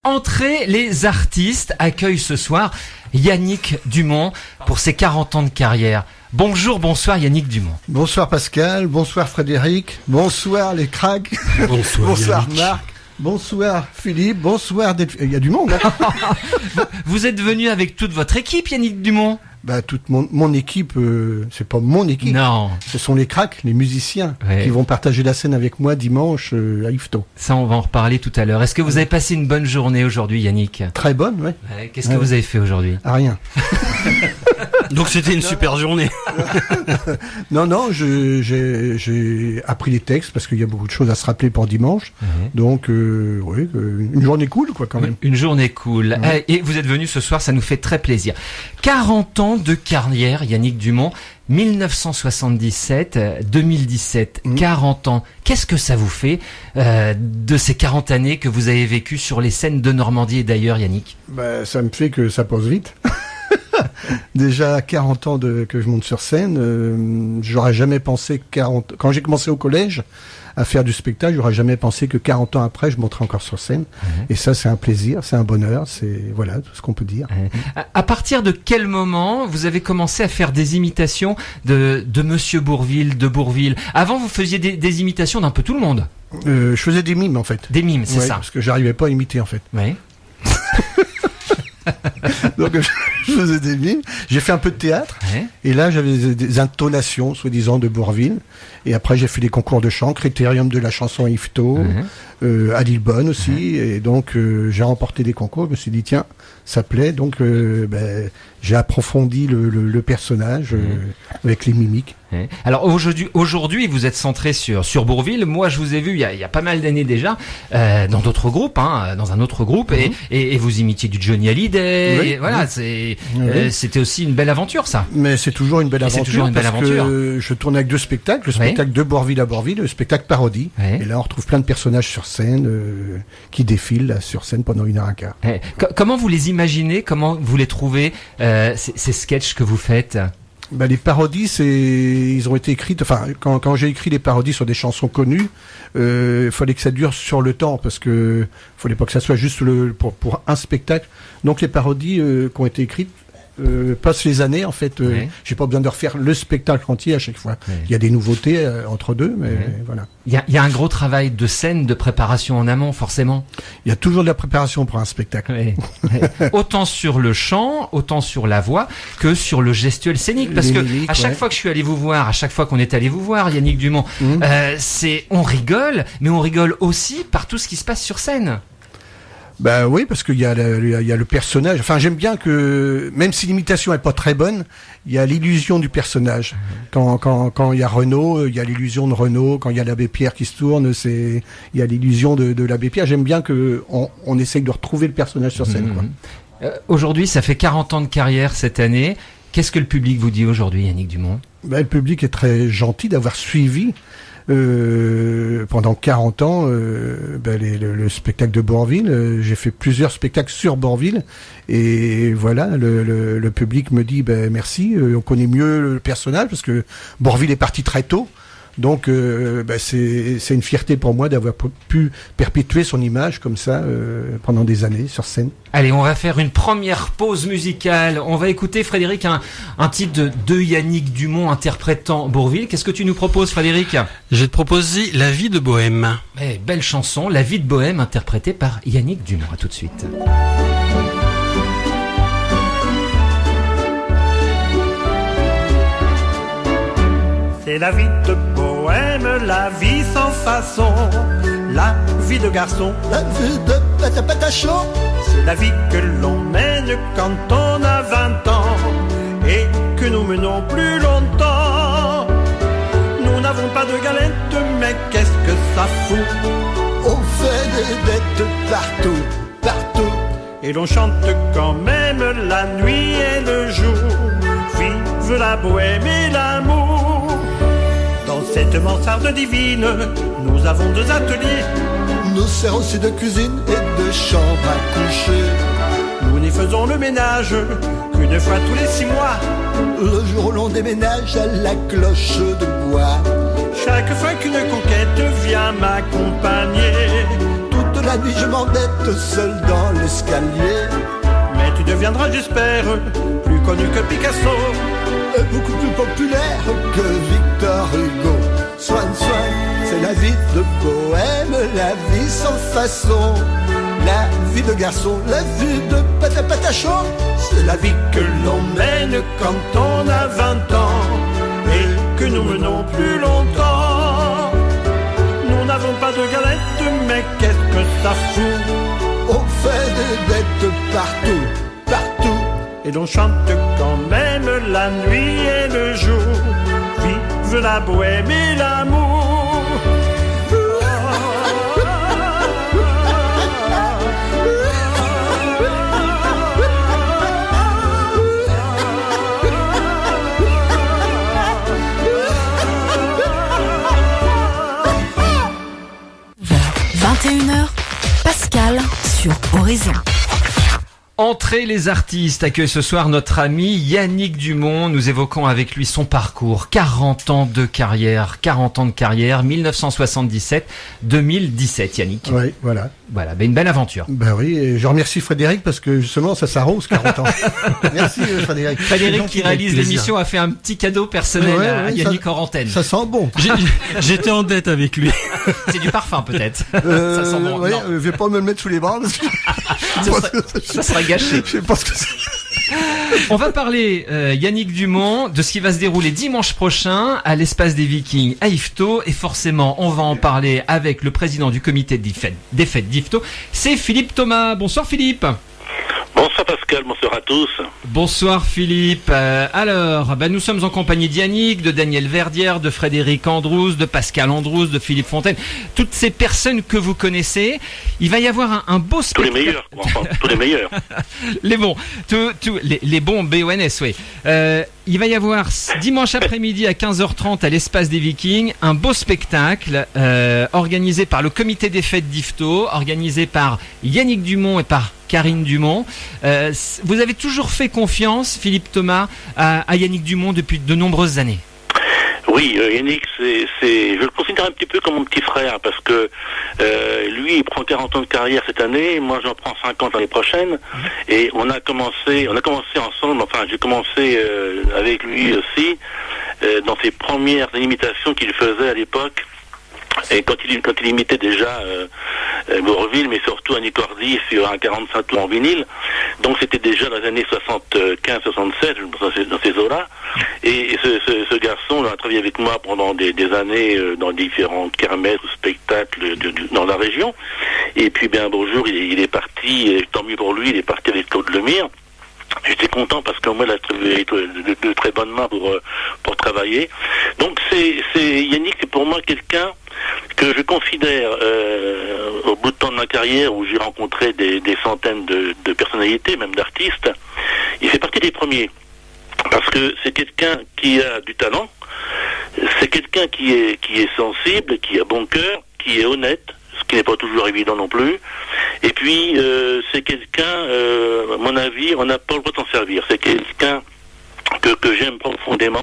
Entrée, les artistes accueillent ce soir Yannick Dumont pour ses 40 ans de carrière. Bonjour, bonsoir Yannick Dumont. Bonsoir Pascal, bonsoir Frédéric, bonsoir les cracks, bonsoir Marc, bonsoir Philippe, bonsoir il y a du monde hein. Vous êtes venu avec toute votre équipe Yannick Dumont? Toute mon équipe, c'est pas mon équipe. Non. Ce sont les cracks, les musiciens, qui vont partager la scène avec moi dimanche à Yvetot. Ça, on va en reparler tout à l'heure. Est-ce que vous avez passé une bonne journée aujourd'hui, Yannick? Très bonne, oui. Qu'est-ce que vous avez fait aujourd'hui? Rien. Donc c'était une super journée. Non, j'ai appris les textes parce qu'il y a beaucoup de choses à se rappeler pour dimanche. Donc, oui, une journée cool, quoi, quand même. Une journée cool. Et vous êtes venu ce soir, ça nous fait très plaisir. 40 ans de carrière, Yannick Dumont. 1977-2017, 40 ans. Qu'est-ce que ça vous fait de ces 40 années que vous avez vécues sur les scènes de Normandie et d'ailleurs, Yannick? Ça me fait que ça passe vite. Déjà 40 ans que je monte sur scène, j'aurais jamais pensé quand j'ai commencé au collège à faire du spectacle, j'aurais jamais pensé que 40 ans après je monterais encore sur scène. Et ça, c'est un plaisir, c'est un bonheur, c'est voilà tout ce qu'on peut dire. À partir de quel moment vous avez commencé à faire des imitations de Monsieur Bourvil, de Bourvil? Avant, vous faisiez des imitations d'un peu tout le monde. Je faisais des mimes en fait. Des mimes, c'est ça. Parce que j'arrivais pas à imiter en fait. Oui. Donc je faisais des mimes. J'ai fait un peu de théâtre. Et là j'avais des intonations soi-disant de Bourvil. Et après j'ai fait des concours de chant, Critérium de la chanson à Yvetot, à Lillebonne aussi. Et donc j'ai remporté des concours. Je me suis dit tiens, ça plaît. Donc j'ai approfondi le personnage avec les mimiques. Alors aujourd'hui, vous êtes centré sur Bourvil. Moi, je vous ai vu il y a pas mal d'années déjà dans d'autres groupes, dans un autre groupe, et vous imitiez du Johnny Hallyday. Oui, et voilà, c'était aussi une belle aventure, ça. Mais c'est toujours une belle aventure. Que je tourne avec deux spectacles, le spectacle de Bourvil à Bourvil, le spectacle parodie. Et là, on retrouve plein de personnages sur scène qui défilent là, sur scène pendant 1h15. Comment vous les imaginez? Comment vous les trouvez ces sketchs que vous faites? Les parodies, ils ont été écrites. Enfin, quand j'ai écrit les parodies sur des chansons connues, fallait que ça dure sur le temps parce que fallait pas que ça soit juste pour un spectacle. Donc les parodies qui ont été écrites passent les années en fait. J'ai pas besoin de refaire le spectacle entier à chaque fois. Il y a des nouveautés entre deux, mais voilà. Il y a un gros travail de scène, de préparation en amont, forcément. Il y a toujours de la préparation pour un spectacle. Autant sur le chant, autant sur la voix, que sur le gestuel scénique. Parce que à chaque fois que je suis allé vous voir, à chaque fois qu'on est allé vous voir, Yannick Dumont, on rigole, mais on rigole aussi par tout ce qui se passe sur scène. Oui, parce qu'il y a le personnage. Enfin, j'aime bien que, même si l'imitation est pas très bonne, il y a l'illusion du personnage. Quand il y a Renaud, il y a l'illusion de Renaud. Quand il y a l'abbé Pierre qui se tourne, il y a l'illusion de l'abbé Pierre. J'aime bien que on essaye de retrouver le personnage sur scène, quoi. Aujourd'hui, ça fait 40 ans de carrière cette année. Qu'est-ce que le public vous dit aujourd'hui, Yannick Dumont? Le public est très gentil d'avoir suivi pendant 40 ans le spectacle de Bourvil. J'ai fait plusieurs spectacles sur Bourvil et voilà, le public me dit merci, on connaît mieux le personnage parce que Bourvil est parti très tôt. Donc c'est une fierté pour moi d'avoir pu perpétuer son image comme ça pendant des années sur scène. Allez, on va faire une première pause musicale. On va écouter, Frédéric, un titre de Yannick Dumont interprétant Bourvil. Qu'est-ce que tu nous proposes, Frédéric? Je vais te proposer La vie de Bohème. Belle chanson, La vie de Bohème, interprétée par Yannick Dumont. À tout de suite. C'est la vie de bohème, la vie sans façon, la vie de garçon, la vie de patapatachon. C'est la vie que l'on mène quand on a 20 ans et que nous menons plus longtemps. Nous n'avons pas de galette, mais qu'est-ce que ça fout? On fait des dettes partout, partout. Et l'on chante quand même la nuit et le jour. Vive la bohème et l'amour. Dans cette mansarde divine, nous avons 2 ateliers. Nous sert aussi de cuisine et de chambre à coucher. Nous n'y faisons le ménage qu'une fois tous les 6 mois. Le jour où l'on déménage à la cloche de bois. Chaque fois qu'une conquête vient m'accompagner, toute la La nuit je m'endette seul dans l'escalier. Mais tu deviendras, j'espère, plus connu que Picasso. Et beaucoup plus populaire que Victor Hugo. Swan, c'est la vie de bohème, la vie sans façon. La vie de garçon, la vie de patachon. C'est la vie que l'on mène quand on a 20 ans et que nous menons plus longtemps. Nous n'avons pas de galettes, mais qu'est-ce que ça fout? On fait des dettes partout, partout. Et l'on chante quand même la nuit et le jour. Vive la bohème et l'amour. 21h, Pascal sur Horizon. Entrée les artistes accueille ce soir notre ami Yannick Dumont. Nous évoquons avec lui son parcours. 40 ans de carrière, 1977-2017, Yannick. Oui, voilà. Voilà, une belle aventure. Ben oui, et je remercie Frédéric parce que justement ça s'arrose 40 ans. Merci Frédéric. Frédéric qui réalise l'émission a fait un petit cadeau personnel à Yannick en antenne. Ça sent bon. J'étais en dette avec lui. C'est du parfum peut-être. Ça sent bon. Ouais, je vais pas me le mettre sous les bras parce que ça sera gâché. Je sais pas ce que c'est. On va parler, Yannick Dumont, de ce qui va se dérouler dimanche prochain à l'Espace des Vikings à Yvetot. Et forcément, on va en parler avec le président du comité des fêtes d'Yvetot. C'est Philippe Thomas. Bonsoir Philippe. Bonsoir Pascal, bonsoir à tous. Bonsoir Philippe. Alors, nous sommes en compagnie d'Yannick, de Daniel Verdière, de Frédéric Androusse, de Pascal Androusse, de Philippe Fontaine. Toutes ces personnes que vous connaissez. Il va y avoir un beau spectacle. Tous les meilleurs, tous les meilleurs. Les bons, les bons BONS, oui. Il va y avoir dimanche après-midi à 15h30 à l'Espace des Vikings un beau spectacle organisé par le comité des fêtes d'Yvetot, organisé par Yannick Dumont et par Karine Dumont. Vous avez toujours fait confiance, Philippe Thomas, à Yannick Dumont depuis de nombreuses années. Oui, Yannick, je le considère un petit peu comme mon petit frère parce que lui, il prend 40 ans de carrière cette année, moi j'en prends 50 l'année prochaine, et on a commencé ensemble. Enfin, j'ai commencé avec lui aussi dans ses premières imitations qu'il faisait à l'époque. Et quand il imitait déjà Bourvil, mais surtout Annie Cordy sur un 45 tours en vinyle, donc c'était déjà dans les années 75-76, dans ces eaux-là. Et ce garçon a travaillé avec moi pendant des années dans différentes kermesses ou spectacles dans la région. Et puis un beau jour, il est parti, tant mieux pour lui, il est parti avec Claude Lemire. J'étais content parce qu'au moins il a trouvé de très bonnes mains pour travailler. Donc Yannick, c'est pour moi quelqu'un que je considère au bout de temps de ma carrière où j'ai rencontré des centaines de personnalités, même d'artistes. Il fait partie des premiers parce que c'est quelqu'un qui a du talent, c'est quelqu'un qui est sensible, qui a bon cœur, qui est honnête, ce qui n'est pas toujours évident non plus. Et puis, c'est quelqu'un, à mon avis, on n'a pas le droit de s'en servir. C'est quelqu'un que j'aime profondément.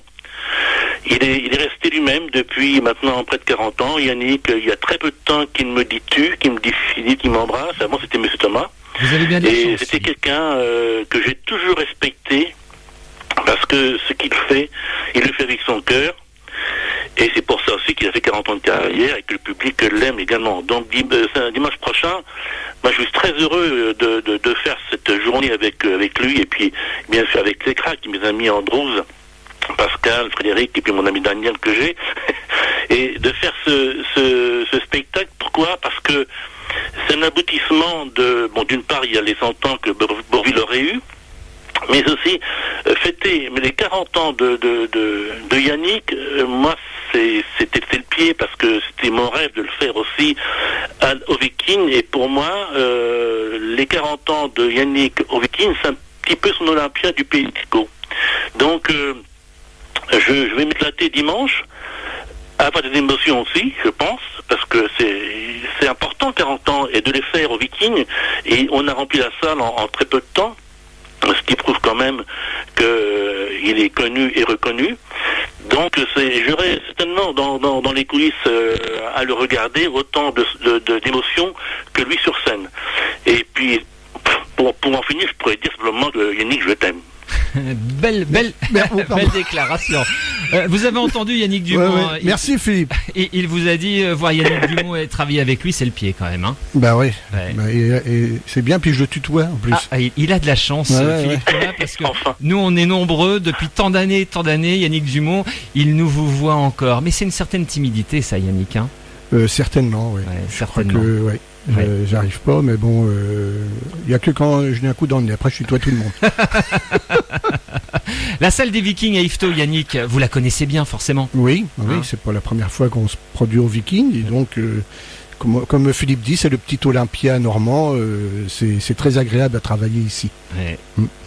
Il est resté lui-même depuis maintenant près de 40 ans. Yannick, il y a très peu de temps qu'il me dit tu, qu'il me dit Philippe, qu'il m'embrasse. Avant, c'était M. Thomas. Vous avez bien dit. Et c'était quelqu'un que j'ai toujours respecté parce que ce qu'il fait, il le fait avec son cœur. Et c'est pour ça aussi qu'il a fait 40 ans de carrière et que le public l'aime également. Donc dimanche prochain, moi je suis très heureux de faire cette journée avec lui et puis bien sûr avec les cracks, mes amis Androusse, Pascal, Frédéric et puis mon ami Daniel que j'ai, et de faire ce spectacle. Pourquoi ? Parce que c'est un aboutissement d'une part il y a les 100 ans que Bourvil aurait eu, mais aussi fêter les 40 ans de Yannick, moi c'était le pied parce que c'était mon rêve de le faire aussi au Vikings, et pour moi les 40 ans de Yannick au Vikings c'est un petit peu son Olympia du Pays Tico. Donc je vais m'éclater dimanche, avoir des émotions aussi, je pense, parce que c'est important 40 ans et de les faire au Vikings, et on a rempli la salle en très peu de temps. Ce qui prouve quand même qu'il est connu et reconnu. Donc j'aurais certainement dans les coulisses à le regarder autant d'émotions que lui sur scène. Et puis pour en finir, je pourrais dire simplement que Yannick, je t'aime. Belle déclaration. Vous avez entendu Yannick Dumont. Ouais. Merci Philippe. Il vous a dit voir Yannick Dumont et travailler avec lui, c'est le pied quand même. Hein. Bah oui. Ouais. Bah, et c'est bien, puis je le tutoie en plus. Il a de la chance, Philippe Thomas, parce que nous on est nombreux depuis tant d'années. Yannick Dumont, il nous vous voit encore. Mais c'est une certaine timidité, ça, Yannick. Hein. Certainement, oui. Certainement. Je crois que, j'arrive pas, mais bon, il y a que quand je n'ai un coup dans le nez. Après, je tutoie tout le monde. La salle des Vikings à Yvetot, Yannick, vous la connaissez bien forcément. Oui, c'est pas la première fois qu'on se produit aux Vikings. Et donc, comme Philippe dit, c'est le petit Olympia normand. C'est très agréable à travailler ici. Ouais.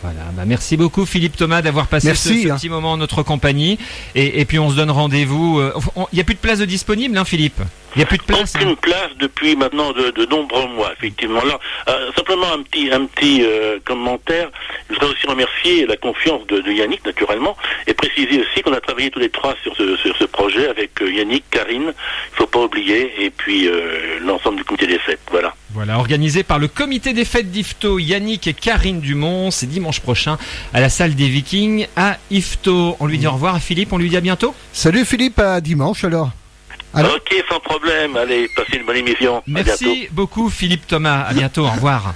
Voilà. Merci beaucoup Philippe Thomas d'avoir passé ce petit moment en notre compagnie. Et puis on se donne rendez-vous. Il n'y a plus de place de disponible, hein, Philippe. Il n'y a plus de place. Aucune place depuis maintenant de nombreux mois, effectivement. Alors, simplement un petit commentaire. Je voudrais aussi remercier la confiance de Yannick, naturellement, et préciser aussi qu'on a travaillé tous les trois sur ce projet avec Yannick, Karine, il ne faut pas oublier, et puis l'ensemble du comité des fêtes. Voilà, organisé par le comité des fêtes d'Yvetot, Yannick et Karine Dumont. C'est dimanche prochain à la salle des Vikings à Yvetot. On lui dit au revoir à Philippe, on lui dit à bientôt. Salut Philippe, à dimanche alors. Ok, sans problème. Allez, passez une bonne émission. Merci beaucoup Philippe Thomas. À bientôt, au revoir.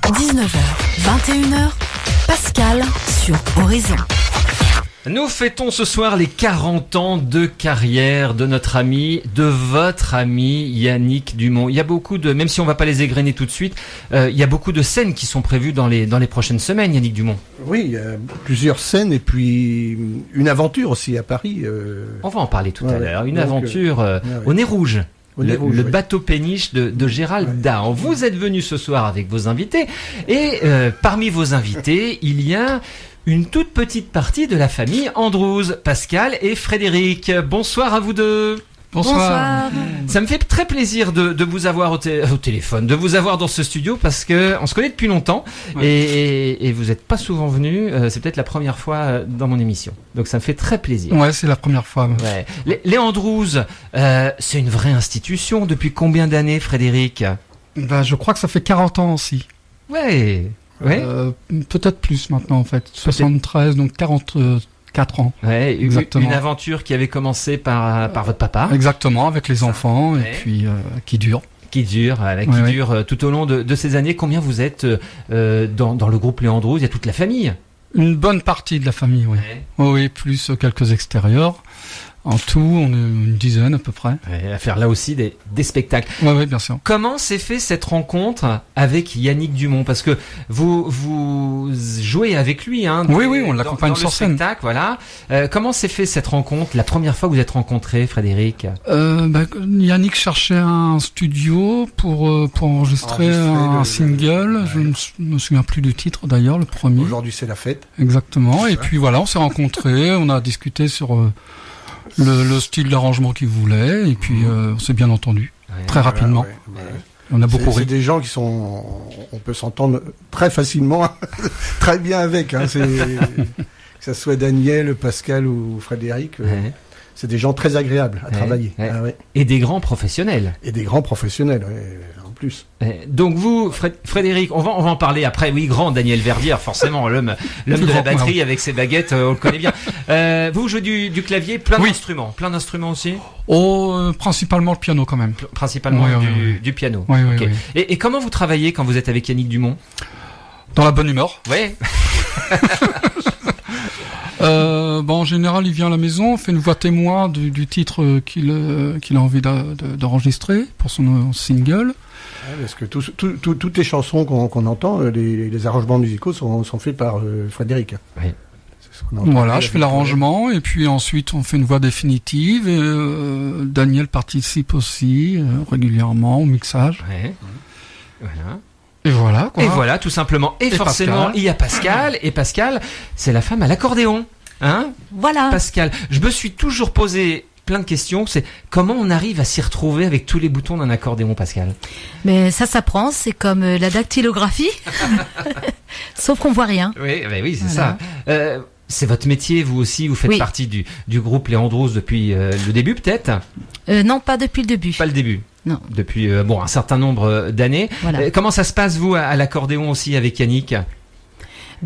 19h, 21h, Pascal sur Horizon. Nous fêtons ce soir les 40 ans de carrière de notre ami, de votre ami Yannick Dumont. Il y a beaucoup de, même si on va pas les égrener tout de suite, il y a beaucoup de scènes qui sont prévues dans les prochaines semaines, Yannick Dumont. Oui, il y a plusieurs scènes et puis une aventure aussi à Paris. On va en parler tout à l'heure. Une aventure au Nez Rouge. Le bateau péniche de Gérald Dahan. Vous êtes venu ce soir avec vos invités et parmi vos invités, il y a une toute petite partie de la famille Andrews, Pascal et Frédéric. Bonsoir à vous deux. Bonsoir. Ça me fait très plaisir de vous avoir au téléphone, de vous avoir dans ce studio parce que on se connaît depuis longtemps et vous n'êtes pas souvent venus. C'est peut-être la première fois dans mon émission. Donc ça me fait très plaisir. Ouais, c'est la première fois. Ouais. Les Andrews, c'est une vraie institution. Depuis combien d'années, Frédéric ? Je crois que ça fait 40 ans aussi. Ouais. Peut-être plus maintenant en fait. 73, donc 44 ans. Ouais, exactement. Une aventure qui avait commencé par votre papa. Exactement, avec les enfants et puis qui dure. Qui dure tout au long de ces années. Combien vous êtes dans le groupe Les Andrews ? Il y a toute la famille. Une bonne partie de la famille, oui. Oui, plus quelques extérieurs. En tout, on est une dizaine à peu près. À faire là aussi des spectacles. Oui, bien sûr. Comment s'est fait cette rencontre avec Yannick Dumont ? Parce que vous jouez avec lui, hein. Oui, on l'accompagne sur scène. Spectacle, voilà. Comment s'est fait cette rencontre ? La première fois que vous êtes rencontrés, Frédéric ? Yannick cherchait un studio pour enregistrer un single. Je ne me souviens plus du titre d'ailleurs, le premier. Aujourd'hui, c'est la fête. Exactement. Et puis voilà, on s'est rencontrés, on a discuté sur le style d'arrangement qu'il voulait, et puis on s'est bien entendu très rapidement. On a beaucoup ri. C'est des gens qui sont, on peut s'entendre très facilement, très bien avec. Hein, que ça soit Daniel, Pascal ou Frédéric. C'est des gens très agréables à travailler. Et des grands professionnels. En plus. Donc vous, Frédéric, on va en parler après. Oui, grand Daniel Verdière, forcément, l'homme de la batterie avec ses baguettes, on le connaît bien. Vous jouez du clavier, plein d'instruments aussi. Principalement le piano quand même. Principalement du piano. Oui. Et comment vous travaillez quand vous êtes avec Yannick Dumont ? Dans la bonne humeur. Oui. En général, il vient à la maison, fait une voix témoin du titre qu'il a envie d'enregistrer pour son single. Parce que toutes les chansons qu'on entend, les arrangements musicaux sont faits par Frédéric. Oui. Voilà, je fais l'arrangement et puis ensuite on fait une voix définitive et Daniel participe aussi régulièrement au mixage. Voilà. Et voilà, quoi. Et voilà, tout simplement. Et forcément, il y a Pascal. Et Pascal, c'est la femme à l'accordéon. Hein ? Voilà. Pascal, je me suis toujours posé plein de questions. C'est comment on arrive à s'y retrouver avec tous les boutons d'un accordéon, Pascal ? Mais ça s'apprend, c'est comme la dactylographie. Sauf qu'on voit rien. Oui, c'est ça. C'est votre métier, vous aussi, vous faites partie du groupe Les Andros depuis le début peut-être ? Non, pas depuis le début. Pas le début. Non. Depuis un certain nombre d'années. Voilà. Comment ça se passe, vous, à l'accordéon aussi, avec Yannick ?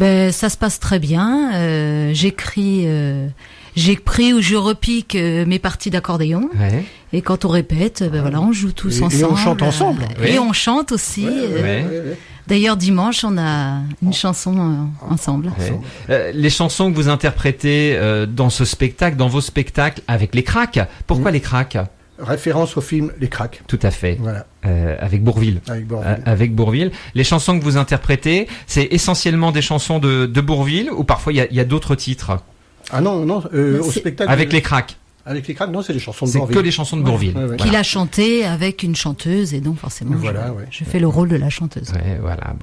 Ça se passe très bien. J'écris ou je repique mes parties d'accordéon. Ouais. Et quand on répète, on joue tous ensemble. Et on chante ensemble. Et on chante aussi. D'ailleurs, dimanche, on a une chanson ensemble. Ouais. Les chansons que vous interprétez dans ce spectacle, dans vos spectacles, avec les Cracks. Pourquoi les Cracks ? Référence au film Les Cracks. Tout à fait. Voilà. Avec Bourvil. Avec Bourvil. Les chansons que vous interprétez, c'est essentiellement des chansons de Bourvil ou parfois il y a d'autres titres ? Ah non, au spectacle. Avec les Cracks. Avec les Cracks, non, c'est des chansons de Bourvil. C'est que les chansons de Bourvil. Ouais. Qu'il a chanté avec une chanteuse et donc forcément je fais le rôle de la chanteuse. Ouais, voilà.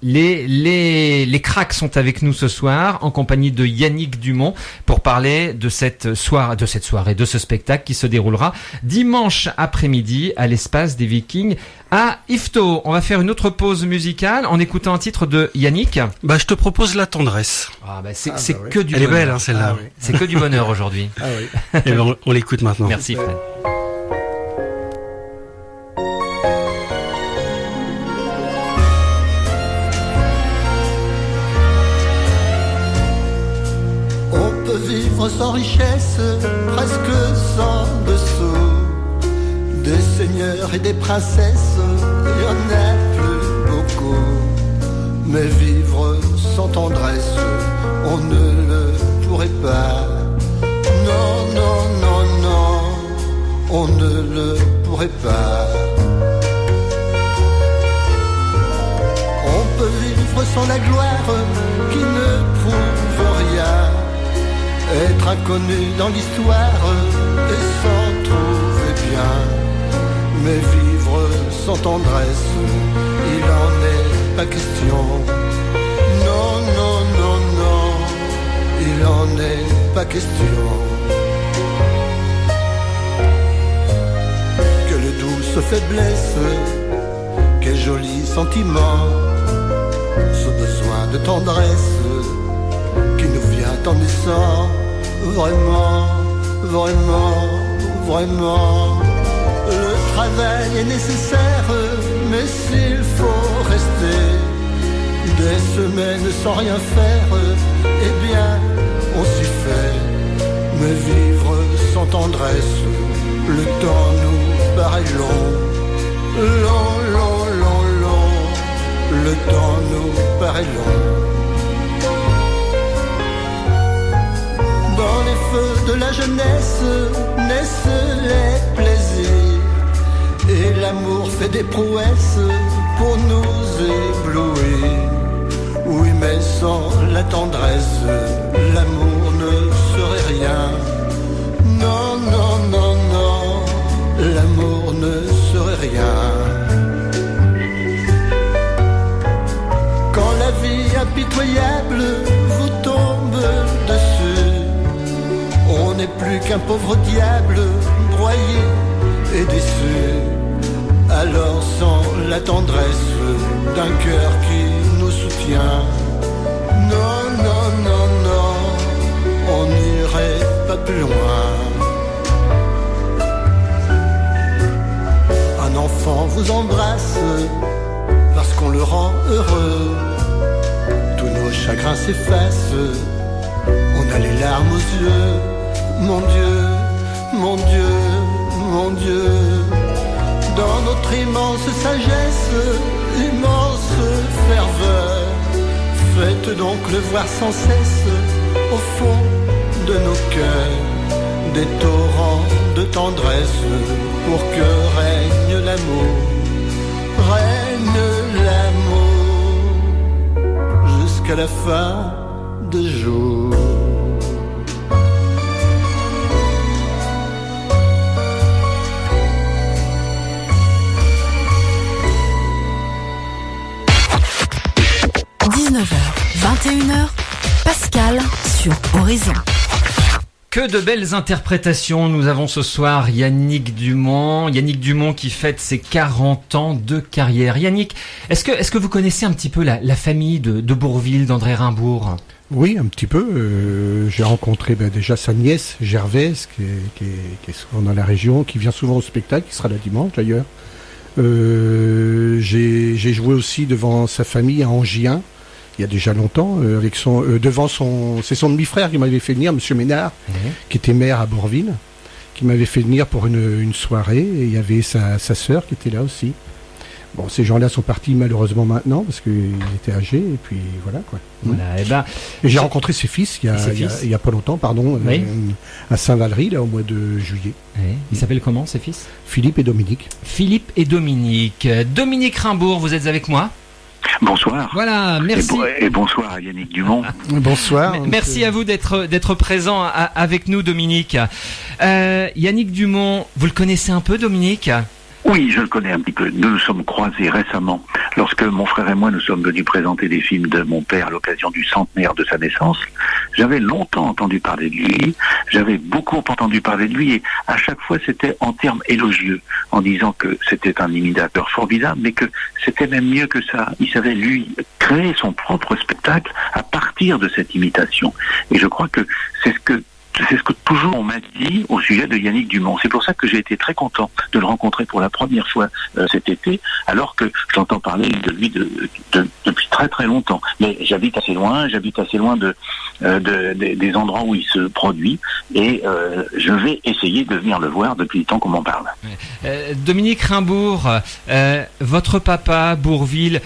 Les Cracks sont avec nous ce soir en compagnie de Yannick Dumont pour parler de cette soirée, de ce spectacle qui se déroulera dimanche après-midi à l'Espace des Vikings à Yvetot. On va faire une autre pause musicale en écoutant un titre de Yannick. Je te propose La Tendresse. C'est que du bonheur. Elle est belle, celle-là. C'est que du bonheur aujourd'hui. Et on l'écoute maintenant. Merci Fred. On peut vivre sans richesse, presque sans dessous. Des seigneurs et des princesses, il y en a plus beaucoup. Mais vivre sans tendresse, on ne le pourrait pas. Non, non, non, non, on ne le pourrait pas. On peut vivre sans la gloire qui ne prouve rien, être inconnu dans l'histoire et s'en trouver bien. Mais vivre sans tendresse, il en est pas question. Non, non, non, non, il en est pas question. Quelle douce faiblesse, quel joli sentiment, ce besoin de tendresse qui nous vient en naissant. Vraiment, vraiment, vraiment. Le travail est nécessaire, mais s'il faut rester des semaines sans rien faire, eh bien, on s'y fait. Mais vivre sans tendresse, le temps nous paraît long. Long, long, long, long, le temps nous paraît long. Dans les feux de la jeunesse naissent les plaisirs. Et l'amour fait des prouesses pour nous éblouir. Oui, mais sans la tendresse, l'amour ne serait rien. Non, non, non, non, l'amour ne serait rien. Quand la vie impitoyable vous tombe dessus, on n'est plus qu'un pauvre diable broyé et déçu. Alors sans la tendresse d'un cœur qui nous soutient, non, non, non, non, on n'irait pas plus loin. Un enfant vous embrasse parce qu'on le rend heureux. Tous nos chagrins s'effacent, on a les larmes aux yeux. Mon Dieu, mon Dieu, mon Dieu. Dans notre immense sagesse, immense ferveur, faites donc le voir sans cesse au fond de nos cœurs, des torrents de tendresse pour que règne l'amour, jusqu'à la fin des jours. – 19h, 21h, Pascal sur Horizon. Que de belles interprétations nous avons ce soir. Yannick Dumont qui fête ses 40 ans de carrière. Yannick, est-ce que vous connaissez un petit peu la famille de Bourvil, d'André Rimbourg? Oui, un petit peu. J'ai rencontré déjà sa nièce, Gervaise, qui est souvent dans la région, qui vient souvent au spectacle, qui sera là dimanche d'ailleurs. J'ai joué aussi devant sa famille à Angien, il y a déjà longtemps, avec c'est son demi-frère qui m'avait fait venir, Monsieur Ménard, qui était maire à Bourvil, qui m'avait fait venir pour une soirée, et il y avait sa sœur qui était là aussi. Bon, ces gens-là sont partis malheureusement maintenant parce qu'ils étaient âgés et puis voilà quoi. Voilà, et j'ai rencontré ses fils il y a pas longtemps, oui. À Saint-Valery là au mois de juillet. Oui. Ils s'appellent comment ces fils? Philippe et Dominique. Philippe et Dominique. Dominique Rimbourg, vous êtes avec moi? Bonsoir. Voilà, merci. Et bonsoir à Yannick Dumont. Bonsoir. Merci à vous d'être présent avec nous, Dominique. Yannick Dumont, vous le connaissez un peu, Dominique? Oui, je le connais un petit peu. Nous nous sommes croisés récemment lorsque mon frère et moi nous sommes venus présenter des films de mon père à l'occasion du centenaire de sa naissance. J'avais longtemps entendu parler de lui, j'avais beaucoup entendu parler de lui et à chaque fois c'était en termes élogieux, en disant que c'était un imitateur formidable, mais que c'était même mieux que ça. Il savait, lui, créer son propre spectacle à partir de cette imitation. Et je crois que c'est ce que toujours on m'a dit au sujet de Yannick Dumont. C'est pour ça que j'ai été très content de le rencontrer pour la première fois cet été, alors que j'entends parler de lui depuis très très longtemps. Mais j'habite assez loin des endroits où il se produit, et je vais essayer de venir le voir depuis le temps qu'on m'en parle. Dominique Rimbourg, votre papa, Bourvil,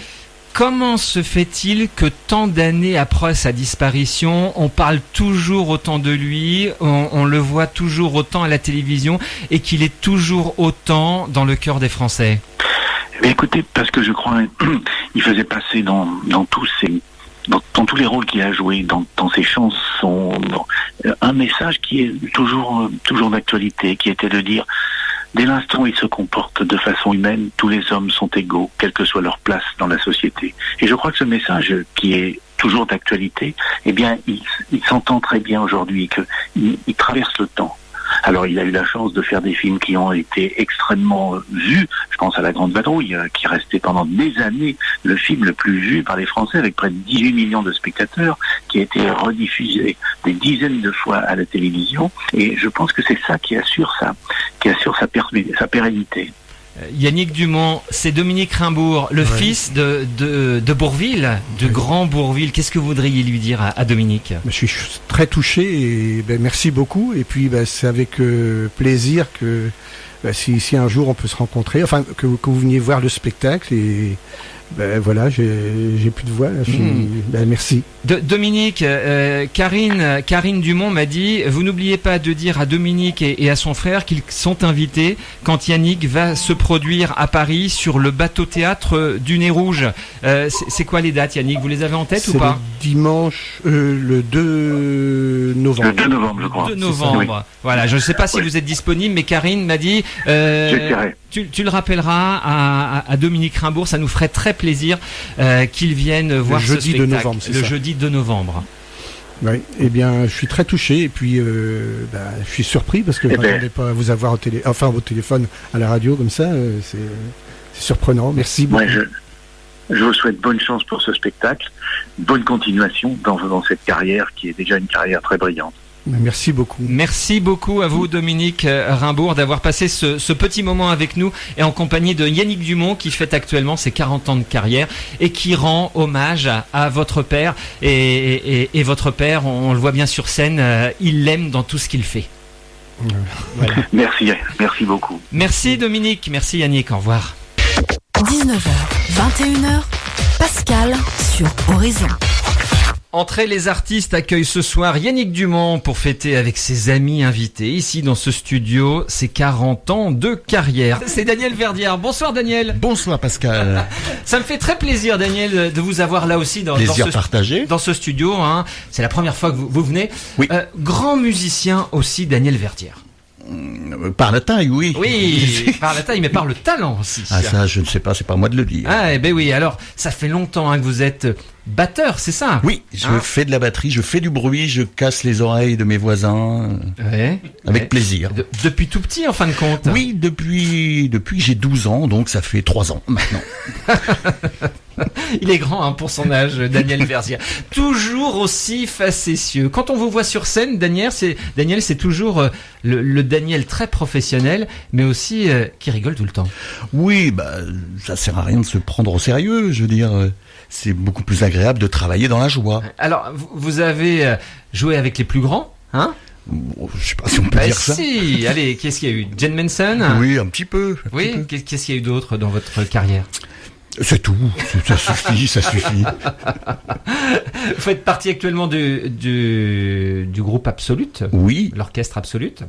comment se fait-il que tant d'années après sa disparition, on parle toujours autant de lui, on le voit toujours autant à la télévision et qu'il est toujours autant dans le cœur des Français? Mais écoutez, parce que je crois il faisait passer dans tous les rôles qu'il a joués, dans ses chansons, un message qui est toujours d'actualité, qui était de dire: dès l'instant où ils se comportent de façon humaine, tous les hommes sont égaux, quelle que soit leur place dans la société. Et je crois que ce message, qui est toujours d'actualité, eh bien, il s'entend très bien aujourd'hui, qu'il traverse le temps. Alors, il a eu la chance de faire des films qui ont été extrêmement vus. Je pense à La Grande Vadrouille, qui restait pendant des années le film le plus vu par les Français, avec près de 18 millions de spectateurs, qui a été rediffusé des dizaines de fois à la télévision. Et je pense que c'est ça qui assure sa pérennité. Yannick Dumont, c'est Dominique Rimbourg, le fils de Bourvil, de Grand Bourvil. Qu'est-ce que vous voudriez lui dire à Dominique? Je suis très touché et merci beaucoup. Et puis c'est avec plaisir que si un jour on peut se rencontrer, enfin que vous veniez voir le spectacle. Et voilà, j'ai plus de voix là, merci. Dominique, Karine Dumont m'a dit: vous n'oubliez pas de dire à Dominique et à son frère qu'ils sont invités quand Yannick va se produire à Paris sur le bateau théâtre du Nez Rouge. C'est quoi les dates, Yannick? Vous les avez en tête ou pas? C'est dimanche, le 2 novembre. Le 2 novembre, je crois. 2 novembre. Oui. Voilà, je ne sais pas si vous êtes disponible, mais Karine m'a dit tu le rappelleras à Dominique Rimbourg, ça nous ferait très plaisir qu'il vienne voir ce spectacle. Le jeudi 2 novembre, c'est ça. Le jeudi 2 novembre. Oui, eh bien, je suis très touché et puis je suis surpris parce que je n'attendais pas à vous avoir au téléphone à la radio comme ça. C'est surprenant. Merci beaucoup. Ouais, je vous souhaite bonne chance pour ce spectacle, bonne continuation dans cette carrière qui est déjà une carrière très brillante. Merci beaucoup. Merci beaucoup à vous, Dominique Rimbourg, d'avoir passé ce petit moment avec nous et en compagnie de Yannick Dumont qui fête actuellement ses 40 ans de carrière et qui rend hommage à votre père. Et votre père, on le voit bien sur scène, il l'aime dans tout ce qu'il fait. Voilà. Merci beaucoup. Merci Dominique, merci Yannick, au revoir. 19h, 21h, Pascal sur Horizon. Entrée les artistes accueillent ce soir Yannick Dumont pour fêter avec ses amis invités ici dans ce studio ses 40 ans de carrière. C'est Daniel Verdière. Bonsoir Daniel. Bonsoir Pascal. Ça me fait très plaisir Daniel de vous avoir là aussi dans ce studio. Hein. C'est la première fois que vous venez. Oui. Grand musicien aussi Daniel Verdière. Par la taille, oui. Oui, par la taille, mais par le talent aussi. Ah ça, je ne sais pas, c'est pas à moi de le dire. Ah, eh ben oui, alors, ça fait longtemps que vous êtes batteur, c'est ça? Oui, je fais de la batterie, je fais du bruit, je casse les oreilles de mes voisins. Avec plaisir. Depuis tout petit, en fin de compte? Oui, depuis que j'ai 12 ans, donc ça fait 3 ans maintenant. Il est grand pour son âge, Daniel Verzière. Toujours aussi facétieux. Quand on vous voit sur scène, Daniel, c'est toujours le Daniel très professionnel, mais aussi qui rigole tout le temps. Oui, ça sert à rien de se prendre au sérieux. Je veux dire, c'est beaucoup plus agréable de travailler dans la joie. Alors, vous avez joué avec les plus grands, hein? Je sais pas si on peut dire ça. Si, allez, qu'est-ce qu'il y a eu? Jen Manson? Oui, un petit peu. Qu'est-ce qu'il y a eu d'autre dans votre carrière? C'est tout, ça suffit. Vous faites partie actuellement du groupe Absolute. Oui. L'orchestre Absolute.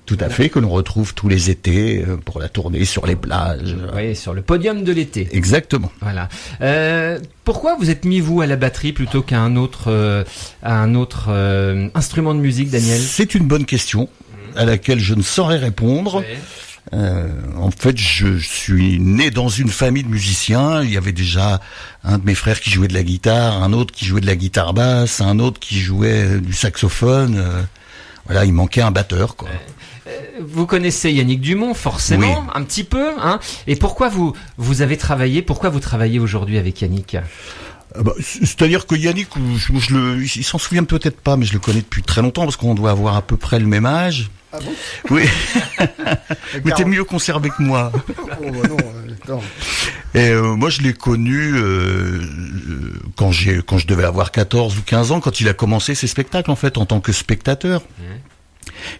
Tout à fait, que l'on retrouve tous les étés pour la tournée sur les plages. Oui, sur le podium de l'été. Exactement. Voilà. Pourquoi vous êtes mis, vous, à la batterie plutôt qu'à un autre instrument de musique, Daniel? C'est une bonne question à laquelle je ne saurais répondre. Oui. En fait, je suis né dans une famille de musiciens. Il y avait déjà un de mes frères qui jouait de la guitare, un autre qui jouait de la guitare basse, un autre qui jouait du saxophone. Voilà, il manquait un batteur, quoi. Vous connaissez Yannick Dumont, forcément, un petit peu, hein. Et pourquoi vous travaillez aujourd'hui avec Yannick? C'est-à-dire que Yannick, il s'en souvient peut-être pas, mais je le connais depuis très longtemps parce qu'on doit avoir à peu près le même âge. Ah bon? Oui. Mais t'es mieux conservé que moi. Non. Et moi, je l'ai connu quand je devais avoir 14 ou 15 ans, quand il a commencé ses spectacles, en fait, en tant que spectateur.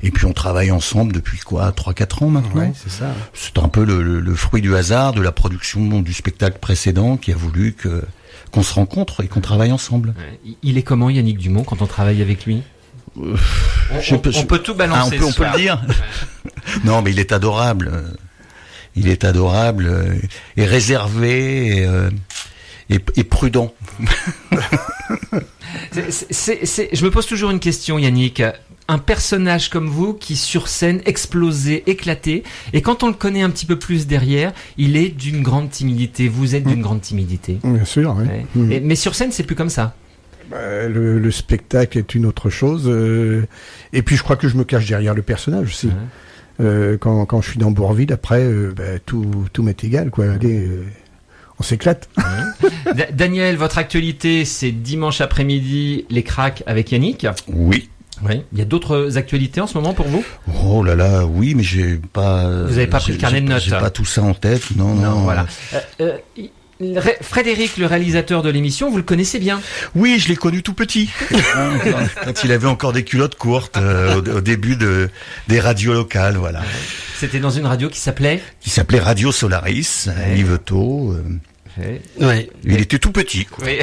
Et puis on travaille ensemble depuis 3-4 ans maintenant. Ouais, c'est ça. C'est un peu le fruit du hasard, de la production du spectacle précédent qui a voulu qu'on se rencontre et qu'on travaille ensemble. Il est comment, Yannick Dumont, quand on travaille avec lui? On peut tout balancer. On peut le dire. Non, mais il est adorable. Il est adorable et réservé et prudent. Je me pose toujours une question, Yannick. Un personnage comme vous qui sur scène explosait, éclatait, et quand on le connaît un petit peu plus derrière, il est d'une grande timidité. Vous êtes d'une grande timidité. Bien sûr, oui. Ouais. Mais sur scène, c'est plus comme ça. Le spectacle est une autre chose. Et puis je crois que je me cache derrière le personnage aussi. Quand je suis dans Bourvil, après, tout m'est égal, quoi. Allez, on s'éclate. Daniel, votre actualité, c'est dimanche après-midi, les cracks avec Yannick. Oui. Oui. Il y a d'autres actualités en ce moment pour vous? Oh là là, oui, mais j'ai pas. Vous n'avez pas pris le carnet de notes? J'ai pas tout ça en tête, non. Voilà. Frédéric, le réalisateur de l'émission, vous le connaissez bien? Oui, je l'ai connu tout petit. Quand il avait encore des culottes courtes au début des radios locales, voilà. C'était dans une radio qui s'appelait Radio Solaris, à Yvetot. Ouais. Il était tout petit, quoi. Oui.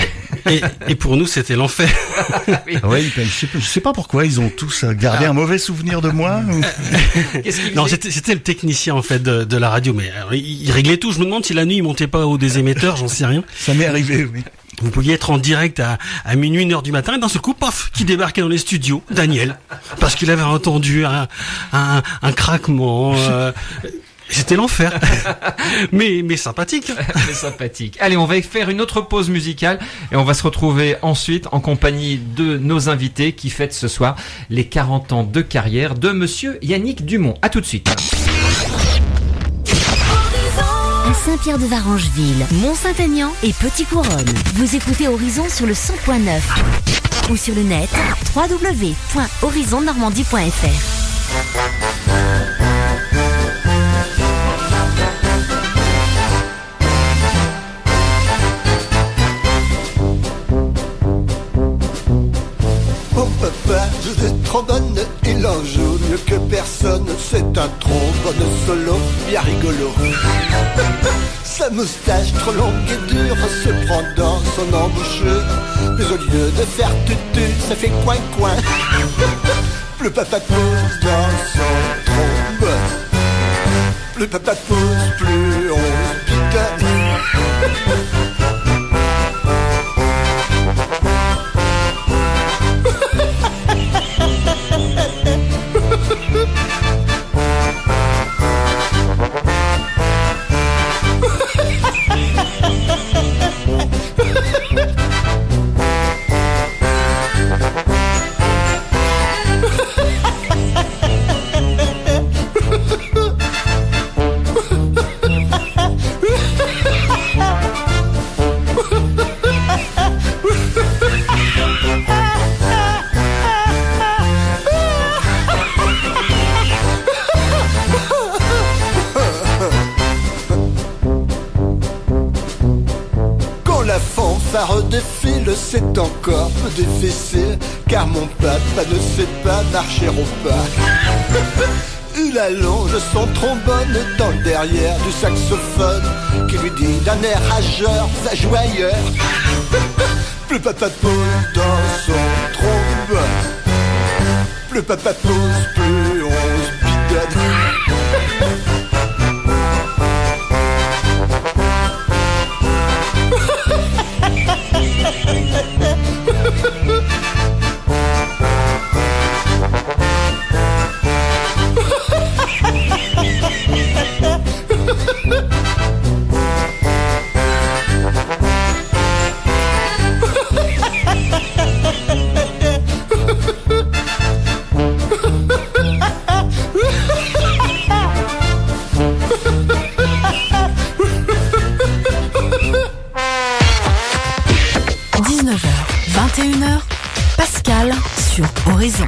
Et pour nous, c'était l'enfer. Oui, je sais pas pourquoi ils ont tous gardé un mauvais souvenir de moi. Non, c'était le technicien en fait de la radio, mais alors, il réglait tout. Je me demande si la nuit il montait pas au des émetteurs, j'en sais rien. Ça m'est arrivé, oui. Vous pouviez être en direct à minuit, 1h du matin, et d'un seul coup, paf, qui débarquait dans les studios, Daniel, parce qu'il avait entendu un craquement. C'était l'enfer. mais sympathique. Mais sympathique. Allez, on va faire une autre pause musicale et on va se retrouver ensuite en compagnie de nos invités qui fêtent ce soir les 40 ans de carrière de monsieur Yannick Dumont. À tout de suite. À Saint-Pierre-de-Varangeville, Mont-Saint-Aignan et Petit-Couronne. Vous écoutez Horizon sur le 100.9 ou sur le net www.horizonnormandie.fr. Joue de trombone, il en joue mieux que personne. C'est un trombone solo, bien rigolo. Sa moustache trop longue et dure se prend dans son embouchure. Mais au lieu de faire tutu, ça fait coin-coin. Plus papa pousse dans son trombone, plus papa pousse, plus on picote. guitare défile, c'est encore peu défessé, car mon papa ne sait pas marcher au pas. Il allonge son trombone dans le derrière du saxophone, qui lui dit d'un air rageur, va jouer ailleurs. Plus papa pose dans son trombone, plus papa pose, plus on se bidonne. Pascal sur Horizon.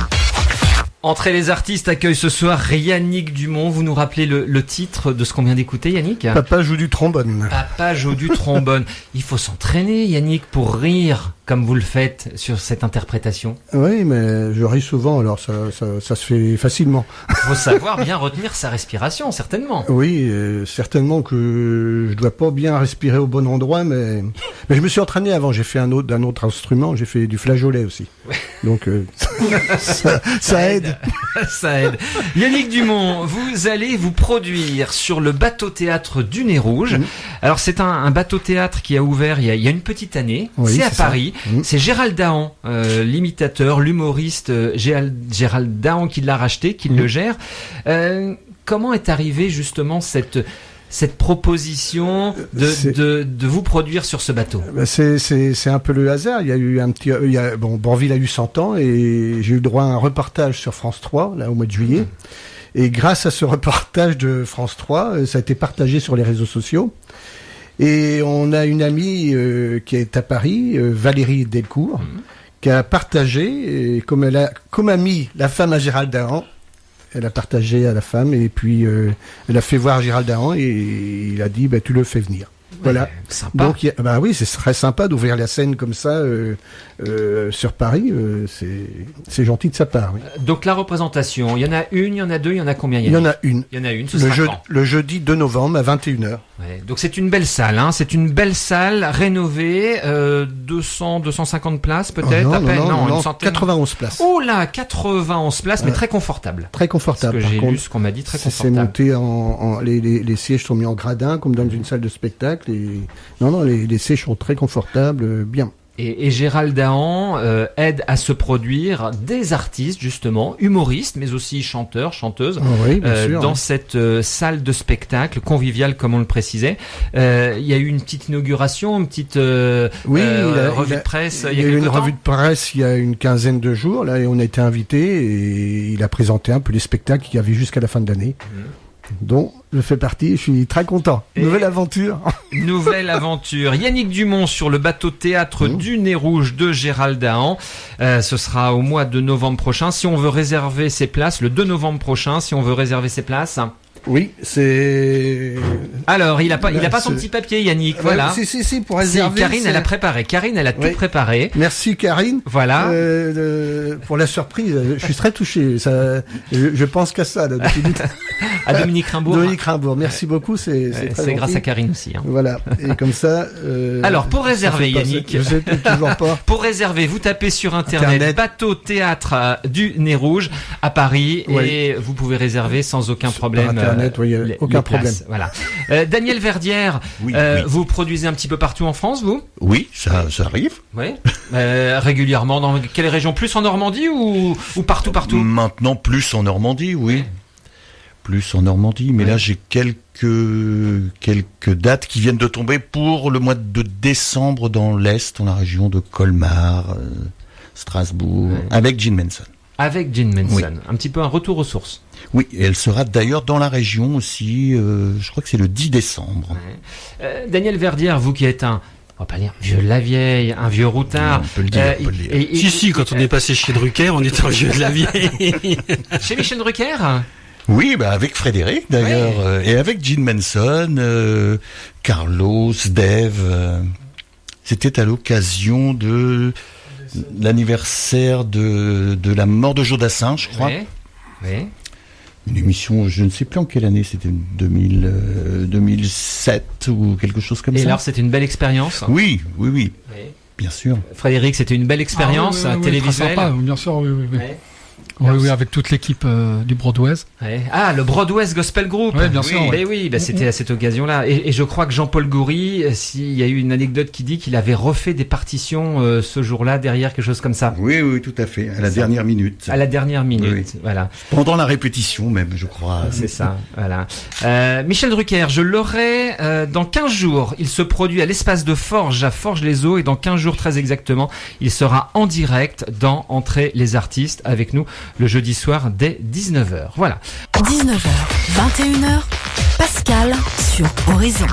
Entrée les artistes accueille ce soir Yannick Dumont. Vous nous rappelez le titre de ce qu'on vient d'écouter, Yannick ? Papa joue du trombone. Papa joue du trombone. Il faut s'entraîner, Yannick, pour rire comme vous le faites sur cette interprétation. Oui, mais je ris souvent, alors ça se fait facilement. Il faut savoir bien retenir sa respiration, certainement. Oui, certainement que je dois pas bien respirer au bon endroit, mais je me suis entraîné avant. J'ai fait un autre instrument, j'ai fait du flageolet aussi. Ouais. Donc ça aide. Ça aide. Yannick Dumont, vous allez vous produire sur le bateau-théâtre du Nez Rouge. Alors c'est un bateau-théâtre qui a ouvert il y a une petite année. Oui, c'est à Paris. C'est Gérald Dahan, l'imitateur, l'humoriste Gérald Dahan qui l'a racheté, qui le gère. Comment est arrivée justement cette proposition de vous produire sur ce bateau? C'est un peu le hasard. Il y a eu Bourvil a eu 100 ans et j'ai eu droit à un reportage sur France 3 là au mois de juillet. Et grâce à ce reportage de France 3, ça a été partagé sur les réseaux sociaux. Et on a une amie qui est à Paris, Valérie Delcourt, qui a partagé, et comme amie, la femme à Gérald Dahan, elle a partagé à la femme, et puis elle a fait voir Gérald Dahan, et il a dit, tu le fais venir. Voilà. Sympa. Donc, oui, c'est très sympa d'ouvrir la scène comme ça sur Paris. C'est gentil de sa part. Oui. Donc la représentation, il y en a une, il y en a deux, il y en a combien? Il y en a une. Il y en a une. Le jeudi 2 novembre à 21h. Ouais, donc c'est une belle salle, hein. C'est une belle salle rénovée, 250 places peut-être. Non, une centaine. 91 places. Oh là, 91 places, mais très confortable. Très confortable. Parce que j'ai lu ce qu'on m'a dit, très confortable. C'est monté les sièges sont mis en gradin comme dans une salle de spectacle. Les sièges sont très confortables, bien. Et Gérald Dahan aide à se produire des artistes, justement, humoristes, mais aussi chanteurs, chanteuses, dans cette salle de spectacle conviviale, comme on le précisait. Il y a eu une petite inauguration, une petite revue de presse. Il y a eu une revue de presse il y a une quinzaine de jours, là, et on a été invités, et il a présenté un peu les spectacles qu'il y avait jusqu'à la fin de l'année. dont je fais partie, je suis très content. Nouvelle aventure. Nouvelle aventure. Yannick Dumont sur le bateau théâtre du Nez Rouge de Gérald Dahan. Ce sera au mois de novembre prochain. Si on veut réserver ses places, le 2 novembre prochain, si on veut réserver ses places. Oui, c'est... Alors, il a pas son petit papier, Yannick, voilà. Si, pour réserver. Karine, elle a préparé. Karine, elle a tout préparé. Merci, Karine. Voilà. Pour la surprise. Je suis très touché. Je pense qu'à ça, là, depuis à Dominique Rimbourg. Dominique Rimbourg. Merci beaucoup, c'est grâce à Karine aussi, hein. Voilà. Et comme ça, alors, pour réserver, Yannick. Je sais toujours pas. Pour réserver, vous tapez sur Internet. Bateau théâtre du Nez Rouge à Paris, et vous pouvez réserver sans aucun problème. Aucun problème. Voilà. Daniel Verdière, vous produisez un petit peu partout en France, vous ? Oui, ça arrive. Oui. Régulièrement, dans quelle région ? Plus en Normandie ou partout ? Maintenant, plus en Normandie, oui. Plus en Normandie, mais là j'ai quelques dates qui viennent de tomber pour le mois de décembre dans l'Est, dans la région de Colmar, Strasbourg, avec Gene Manson. Avec Gene Manson, un petit peu un retour aux sources. Oui, et elle sera d'ailleurs dans la région aussi, je crois que c'est le 10 décembre. Daniel Verdière, vous qui êtes on va pas dire vieux de la vieille, un vieux routard. On peut le dire, on peut le dire. Si, quand on est passé chez Drucker, on était un vieux de la vieille. Chez Michel Drucker ? Oui, avec Frédéric d'ailleurs, et avec Gene Manson, Carlos, Dave... C'était à l'occasion de l'anniversaire de la mort de Jodassin, je crois. Oui. Une émission, je ne sais plus en quelle année, c'était 2007 ou quelque chose comme ça. Et alors, c'était une belle expérience. Oui. Bien sûr. Frédéric, c'était une belle expérience télévisuelle. Très sympa, bien sûr, oui. Oui, avec toute l'équipe du Broadway. Ah, le Broadway Gospel Group. Oui, bien sûr. C'était à cette occasion-là. Et je crois que Jean-Paul Goury, il y a eu une anecdote qui dit qu'il avait refait des partitions ce jour-là derrière, quelque chose comme ça. Oui, tout à fait. À la dernière minute. À la dernière minute, voilà. Pendant la répétition même, je crois. C'est ça, voilà. Michel Drucker, je l'aurai dans 15 jours. Il se produit à l'espace de Forges, à Forges-les-Eaux, et dans 15 jours très exactement, il sera en direct dans Entrée les artistes avec nous le jeudi soir dès 19h. Voilà. 19h, 21h, Pascal sur Horizon.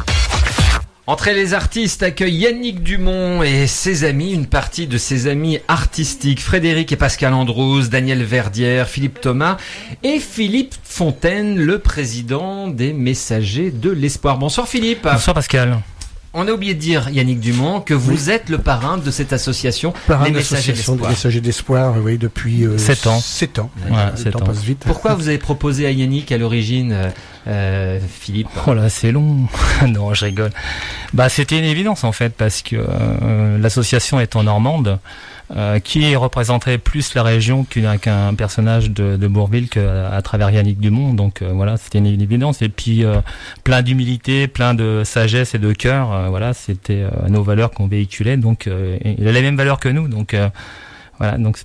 Entrée les artistes accueille Yannick Dumont et ses amis, une partie de ses amis artistiques, Frédéric et Pascal Androuz, Daniel Verdière, Philippe Thomas et Philippe Fontaine, le président des Messagers de l'Espoir. Bonsoir Philippe. Bonsoir Pascal. On a oublié de dire, Yannick Dumont, que vous êtes le parrain de cette association, les Messagers d'Espoir. Les Messagers d'Espoir, oui, depuis 7 ans. 7 ans. Ouais, le temps passe vite. Pourquoi vous avez proposé à Yannick à l'origine, Philippe? Oh là, c'est long. Non, je rigole. C'était une évidence en fait, parce que l'association étant normande, qui représenterait plus la région qu'un personnage de Bourvil qu'à travers Yannick Dumont. Donc voilà, c'était une évidence. Et puis plein d'humilité, plein de sagesse et de cœur. Voilà, c'était nos valeurs qu'on véhiculait. Donc il a les mêmes valeurs que nous. Donc voilà, donc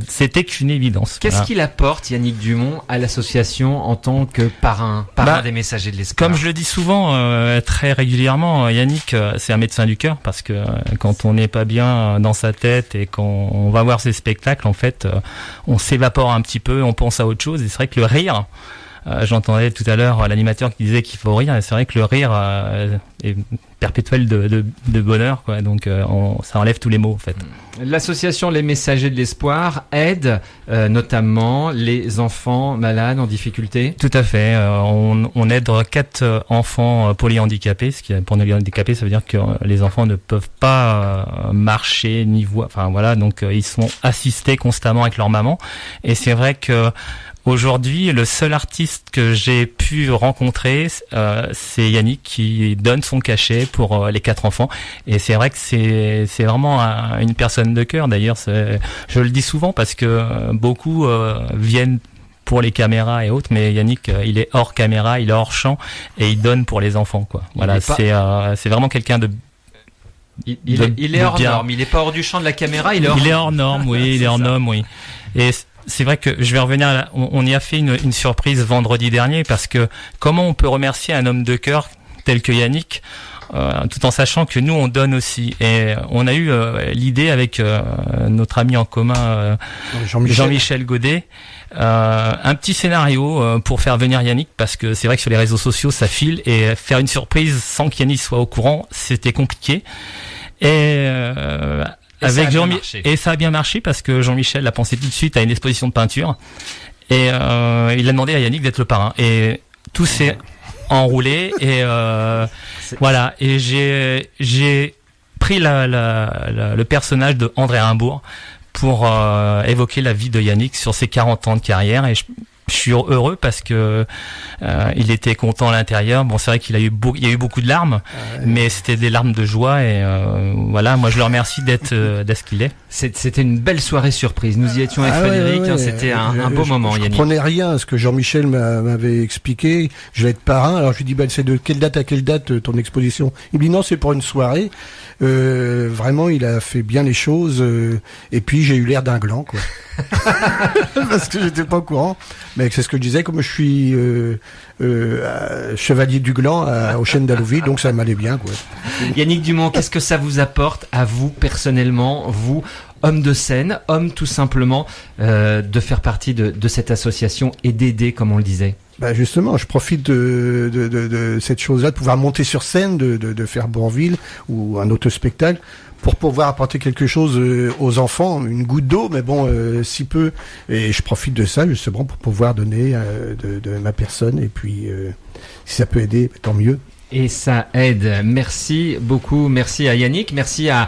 c'était qu'une évidence. Qu'est-ce qu'il apporte, Yannick Dumont, à l'association en tant que parrain des Messagers de l'Espoir? Comme je le dis souvent, très régulièrement, Yannick, c'est un médecin du cœur, parce que quand on n'est pas bien dans sa tête et qu'on va voir ses spectacles, en fait, on s'évapore un petit peu, on pense à autre chose. Et c'est vrai que le rire, j'entendais tout à l'heure l'animateur qui disait qu'il faut rire, et c'est vrai que le rire est perpétuel de bonheur, quoi. Donc ça enlève tous les maux en fait. L'association Les Messagers de l'Espoir aide notamment les enfants malades en difficulté. Tout à fait. On aide 4 enfants polyhandicapés. Ce qui est polyhandicapés, ça veut dire que les enfants ne peuvent pas marcher ni voir. Enfin voilà, donc ils sont assistés constamment avec leur maman. Et c'est vrai que aujourd'hui, le seul artiste que j'ai pu rencontrer, c'est Yannick, qui donne son cachet pour les 4 enfants. Et c'est vrai que c'est vraiment une personne de cœur. D'ailleurs, je le dis souvent parce que beaucoup viennent pour les caméras et autres, mais Yannick, il est hors caméra, il est hors champ, et il donne pour les enfants, quoi. Voilà, c'est vraiment quelqu'un de... Il est hors norme, il est pas hors du champ de la caméra, il est hors norme, oui, il est hors norme, oui. Et c'est vrai que je vais revenir on y a fait une surprise vendredi dernier, parce que comment on peut remercier un homme de cœur tel que Yannick, tout en sachant que nous on donne aussi. Et on a eu l'idée avec notre ami en commun Jean-Michel Godet, un petit scénario pour faire venir Yannick, parce que c'est vrai que sur les réseaux sociaux ça file, et faire une surprise sans qu'Yannick soit au courant, c'était compliqué. Et ça a bien marché, parce que Jean-Michel a pensé tout de suite à une exposition de peinture, et il a demandé à Yannick d'être le parrain, et tout s'est enroulé, et voilà, et j'ai pris le personnage de André Rimbourg pour évoquer la vie de Yannick sur ses 40 ans de carrière, et je suis heureux parce que il était content à l'intérieur. Bon, c'est vrai qu'il y a eu beaucoup de larmes, mais c'était des larmes de joie, et voilà, moi je le remercie d'être ce qu'il est. C'était une belle soirée surprise. Nous y étions avec Frédéric, c'était un beau moment, Yannick. Je comprenais rien à ce que Jean-Michel m'avait expliqué. Je vais être parrain. Alors je lui dis, c'est de quelle date à quelle date ton exposition? Il me dit non, c'est pour une soirée. Vraiment, il a fait bien les choses, et puis j'ai eu l'air d'un gland, quoi. Parce que j'étais pas au courant, mais c'est ce que je disais, comme je suis chevalier du gland aux Chênes d'Allouville, donc ça m'allait bien, quoi. Yannick Dumont, qu'est-ce que ça vous apporte à vous personnellement, vous, homme de scène, homme tout simplement, de faire partie de cette association et d'aider, comme on le disait? Justement, je profite de cette chose-là, de pouvoir monter sur scène, de faire Bourvil ou un autre spectacle, pour pouvoir apporter quelque chose aux enfants, une goutte d'eau, mais bon, si peu. Et je profite de ça justement pour pouvoir donner de ma personne, et puis si ça peut aider, tant mieux. Et ça aide. Merci beaucoup. Merci à Yannick. Merci à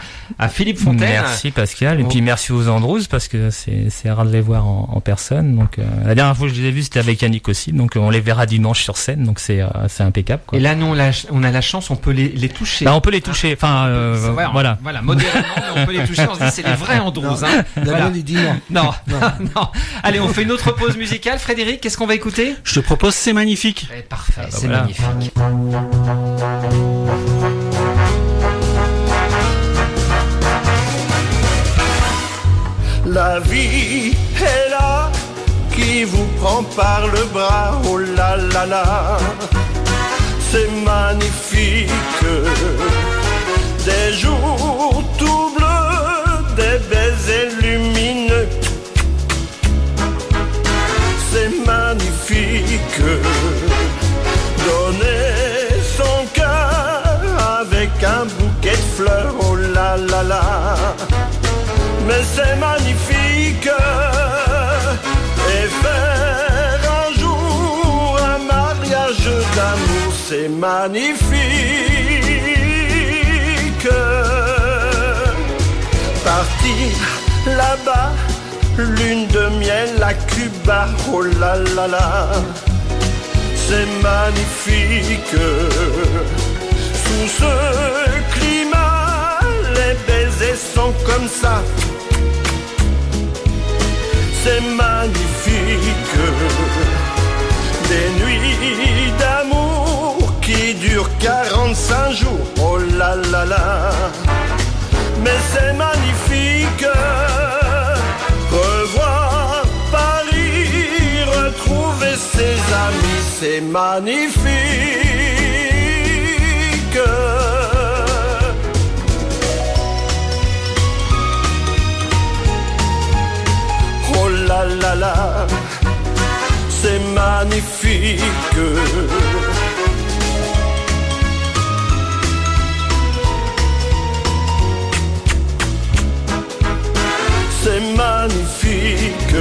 Philippe Fontaine. Merci Pascal. Et puis merci aux Andrews parce que c'est rare de les voir en personne. Donc la dernière fois que je les ai vus, c'était avec Yannick aussi. Donc on les verra dimanche sur scène. Donc c'est impeccable, quoi. Et là, nous, on a la chance, on peut les toucher. Bah, on peut les toucher. Enfin, voilà. Voilà, modérément, on peut les toucher. On se dit, c'est les vrais Andrews. Voilà. Il dit non. Non. Allez, on fait une autre pause musicale. Frédéric, qu'est-ce qu'on va écouter? Je te propose C'est magnifique. Parfait, c'est magnifique. La vie est là, qui vous prend par le bras, oh là là là, c'est magnifique. Des jours tout bleus, des baisers lumineux, c'est magnifique. Donner son cœur avec un bouquet de fleurs, oh là là là, mais c'est magnifique. Et faire un jour un mariage d'amour, c'est magnifique. Partir là-bas, lune de miel à Cuba, oh là là là, c'est magnifique. Sous ce climat, les baisers sont comme ça, c'est magnifique. Des nuits d'amour qui durent 45 jours, oh là là là, mais c'est magnifique. Revoir Paris, retrouver ses amis, c'est magnifique. Oh là là là, c'est magnifique. C'est magnifique.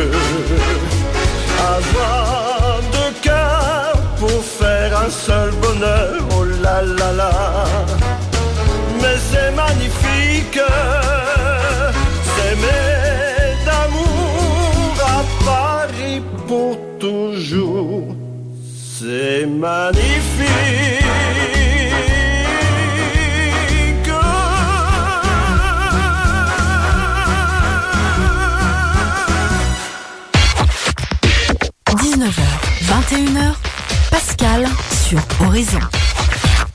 Avoir deux cœurs pour faire un seul bonheur, oh là là là, mais c'est magnifique. S'aimer d'amour à Paris pour toujours, c'est magnifique. 19h, 21h, Pascal sur Horizon.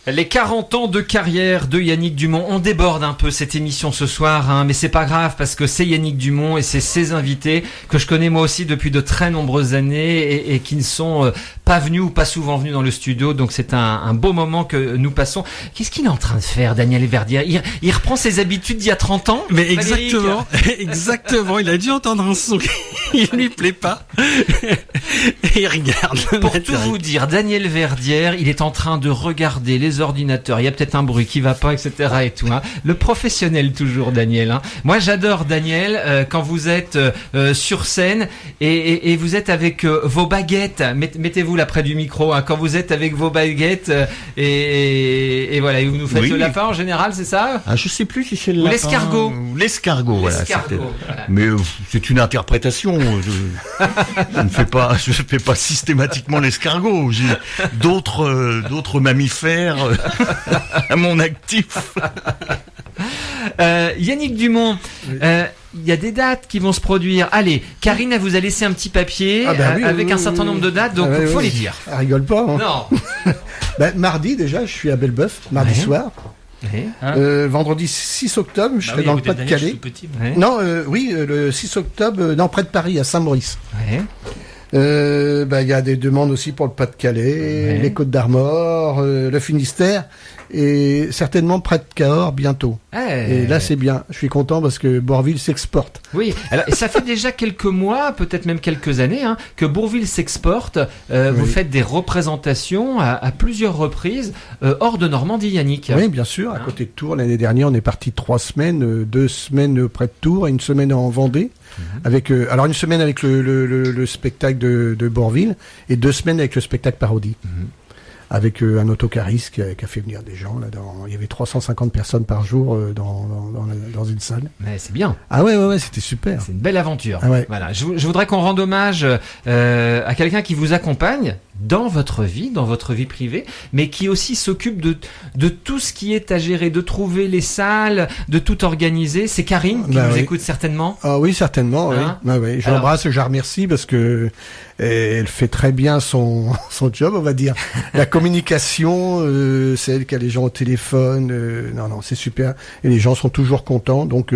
Les 40 ans de carrière de Yannick Dumont. On déborde un peu cette émission ce soir, hein, mais c'est pas grave parce que c'est Yannick Dumont et c'est ses invités que je connais moi aussi depuis de très nombreuses années et qui ne sont pas venus ou pas souvent venus dans le studio. Donc c'est un beau moment que nous passons. Qu'est-ce qu'il est en train de faire, Daniel Verdière? Il reprend ses habitudes d'il y a 30 ans? Mais exactement, exactement. Il a dû entendre un son qui lui plaît pas. Et il regarde. Pour tout vous dire, Daniel Verdière, il est en train de regarder les ordinateurs. Il y a peut-être un bruit qui va pas, etc. et tout. Hein. Le professionnel toujours, Daniel. Hein. Moi, j'adore Daniel quand vous êtes sur scène et vous êtes avec vos baguettes. Mettez-vous là près du micro. Hein, quand vous êtes avec vos baguettes et voilà, et vous nous faites le lapin en général, c'est ça? Ah, je sais plus si c'est le lapin. L'escargot. L'escargot, voilà. Voilà. Mais c'est une interprétation. Je ne fais pas systématiquement l'escargot. J'ai d'autres mammifères à mon actif. Yannick Dumont, il y a des dates qui vont se produire. Allez, Karine, elle vous a laissé un petit papier avec un certain nombre de dates, donc il faut les dire. Elle rigole pas. Hein. Non. Mardi, déjà, je suis à Belleboeuf, mardi soir. Vendredi 6 octobre, je serai dans le Pas-de-Calais. Non, le 6 octobre, près de Paris, à Saint-Maurice. Il y a des demandes aussi pour le Pas-de-Calais, les Côtes d'Armor, le Finistère et certainement près de Cahors bientôt. Et là c'est bien, je suis content parce que Bourvil s'exporte. Oui, alors et ça fait déjà quelques mois, peut-être même quelques années, hein, que Bourvil s'exporte. Vous faites des représentations à plusieurs reprises hors de Normandie, Yannick. Oui, bien sûr, à côté de Tours. L'année dernière, on est parti 3 semaines, 2 semaines près de Tours et 1 semaine en Vendée. Avec alors 1 semaine avec le spectacle de Bourvil et 2 semaines avec le spectacle parodie. avec un autocariste qui a fait venir des gens. Il y avait 350 personnes par jour dans une salle. Mais c'est bien. Ah ouais, c'était super. C'est une belle aventure. Ah ouais. Voilà. Je voudrais qu'on rende hommage à quelqu'un qui vous accompagne dans votre vie privée, mais qui aussi s'occupe de tout ce qui est à gérer, de trouver les salles, de tout organiser. C'est Karine qui nous écoute certainement. Ah oui, certainement. Hein? Oui. Je l'embrasse, je la remercie parce que elle fait très bien son job, on va dire. La communication, c'est elle qui a les gens au téléphone. Non, c'est super. Et les gens sont toujours contents, donc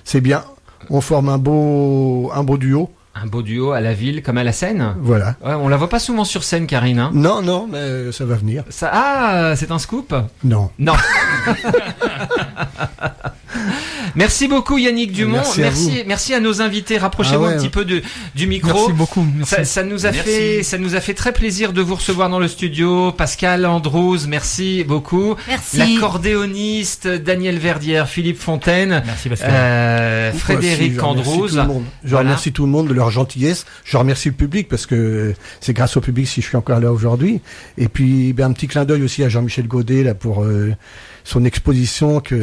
c'est bien. On forme un beau duo. Un beau duo à la ville comme à la scène. Voilà. Ouais, on la voit pas souvent sur scène, Karine. Hein. Non, mais ça va venir. C'est un scoop ? Non. Merci beaucoup Yannick Dumont. Merci à nos invités. Rapprochez-vous un petit peu du micro. Merci beaucoup. Merci. Ça nous a fait très plaisir de vous recevoir dans le studio. Pascal Andrews, merci beaucoup. Merci. L'accordéoniste Daniel Verdière, Philippe Fontaine. Merci Pascal. Frédéric Andrews. Je remercie tout le monde de leur gentillesse. Je remercie le public parce que c'est grâce au public si je suis encore là aujourd'hui. Et puis un petit clin d'œil aussi à Jean-Michel Godet là pour son exposition qui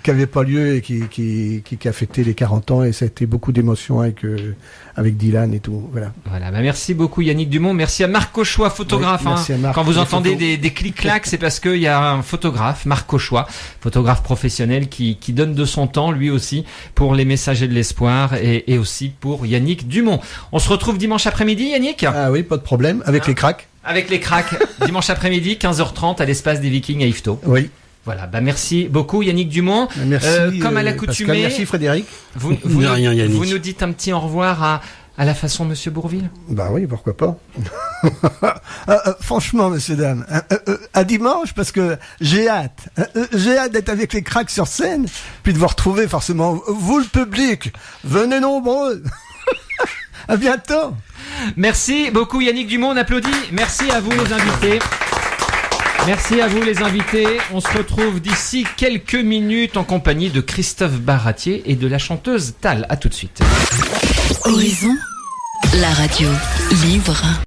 avait pas lieu et qui a fêté les 40 ans et ça a été beaucoup d'émotions avec Dylan et tout. Voilà. Merci beaucoup Yannick Dumont. Merci à Marc Cauchois, photographe. Merci à Marc. Quand vous entendez des clics-clacs, c'est parce qu'il y a un photographe, Marc Cauchois, photographe professionnel qui donne de son temps lui aussi pour les messagers de l'espoir et aussi pour Yannick Dumont. On se retrouve dimanche après-midi, Yannick ? Ah oui, pas de problème. Avec les cracks. Avec les cracks, dimanche après-midi, 15h30 à l'espace des Vikings à Yvetot. Oui. Voilà, merci beaucoup Yannick Dumont. Merci. Comme à l'accoutumée. Pascal, merci Frédéric. Vous nous dites un petit au revoir à la façon Monsieur Bourvil ? Bah oui, pourquoi pas. Franchement, messieurs, dames, à dimanche, parce que j'ai hâte d'être avec les cracks sur scène, puis de vous retrouver forcément, vous le public, venez nombreux. À bientôt. Merci beaucoup Yannick Dumont, on applaudit. Merci à vous les invités. Merci à vous les invités. On se retrouve d'ici quelques minutes en compagnie de Christophe Baratier et de la chanteuse Tal. À tout de suite. Horizon, la radio libre.